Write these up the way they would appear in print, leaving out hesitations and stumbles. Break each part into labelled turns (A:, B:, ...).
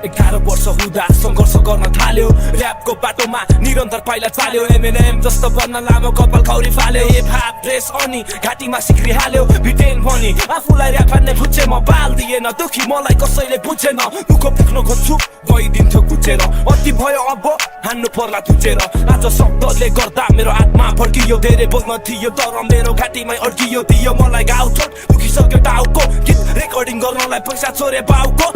A: एघार वर्ष हुँदा संघर्ष गर्न थाल्यो र्यापको बाटोमा निरन्तर पाइला चाल्यो एमएनएम जस्तो बन्न लामो कपाल खौरी फाल्यो हिप हप ड्रेस अनि घाँटीमा सिक्री हाल्यो भिटेन भनी आफूलाई र्याप हान्ने बुझे म बाल दिएन दुखी मलाई कसैले बुझेन दुःख पुग्न खोज्छु गइदिन्थ्यो गुचेर अति भयो अब हान्नु पर्ला थुचेर आज शब्दले गर्दा मेरो आत्मा फर्कियो धेरै बोल्न थियो तर मेरो घाँटीमै अड्कियो दियो मलाई घाउ चोट दुखिसक्यो टाउको गीत रेकर्डिङ गर्नलाई पैसा चोरे बाउको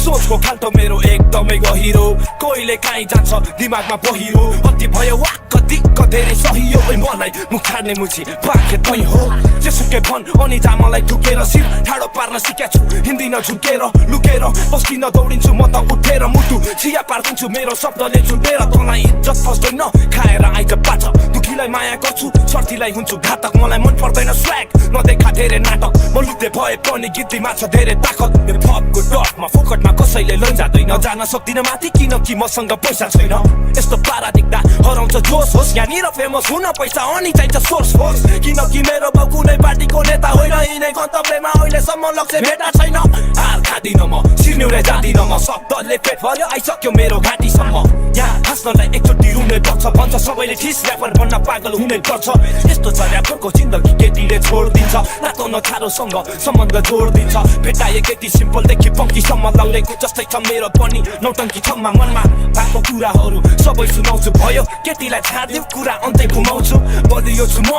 A: सोचको खाल्टो मेरो एकदमै गहिरो कोहीले काहीँ जान्छ दिमागमा पहिरो अति भयो वा कति धेरै सही हो मलाई मुख छाड्ने मुछी पाखे तै हो जेसुकै भन अनि जा मलाई ठुकेर शिर ठाडो पार्न सिकेछु हिन्दी नझुकेर लुकेर पस्किन दौडिन्छु म त उठेर मुटु छिया पार्दिन्छु मेरो शब्दले झुटेर तँलाई इज्जत फस्दैन खाएर आइज पाठ दुखीलाई माया गर्छु स्वार्थीलाई हुन्छु घातक मलाई मन पर्दैन स्वैग नदेखा धेरै नाटक म लुते भए पनि गीतमा छ धेरै ताकत मेरो फपको डटमा फोकटमा कसैले लैजाँदैन जान सक्दिन माथि किनकि मसँग पैसा छैन यस्तो पारा देख्दा हराउँछ जोस होस् यहाँनिर फेमस हुन पैसा अनि चाहिन्छ सोर्स होस् किनकि मेरो बाउ कुनै पार्टीको नेता होइन यिनै गन्तव्यमा अहिलेसम्म लक्ष्य भेटा छैन हार खाँदिन म सिर्निउरे जाँदिन म शब्दले पेट भर्यो आइसक्यो मेरो घाँटीसम्म यहाँ हाँस्नलाई एकचोटि रुने पर्छ भन्छ सबैले ठिस ऱ्यापर बन्न पागल हुने गर्छ यस्तो छ ऱ्यापरको जिन्दगी केटीले छोडिदिन्छ रातो नछारोसँग सम्बन्ध जोडिदिन्छ भेटाए केटी सिम्पलदेखि पङ्कीसम्म लाउलेको जस्तै छ मेरो पनि नौटङ्की छम्मा मनमा भएको कुराहरू सबै सुनाउँछु भयो केटीलाई छाडिदिउ कुरा अन्तै घुमाउँछु बलियो छु म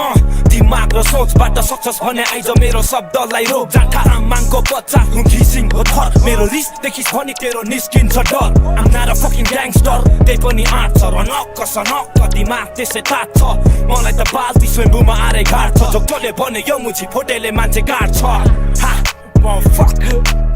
A: दिमाग र सोचबाट सक्सेस भने आइज मेरो शब्दलाई रोक जाठा आमाङको बच्चा हुँ घिसिङ हो थर मेरो रिसदेखि भनी तेरो निस्किन्छ डर I'm not a fucking gangster त्यही पनि आँट छ रनक्क सनक्क दिमाग त्यसै तात छ मलाई त बाल्टी स्वयम्भूमा आरे घाट छ जसले भने यो मुछी फोटेले मान्छे गाड्छ हा motherfucker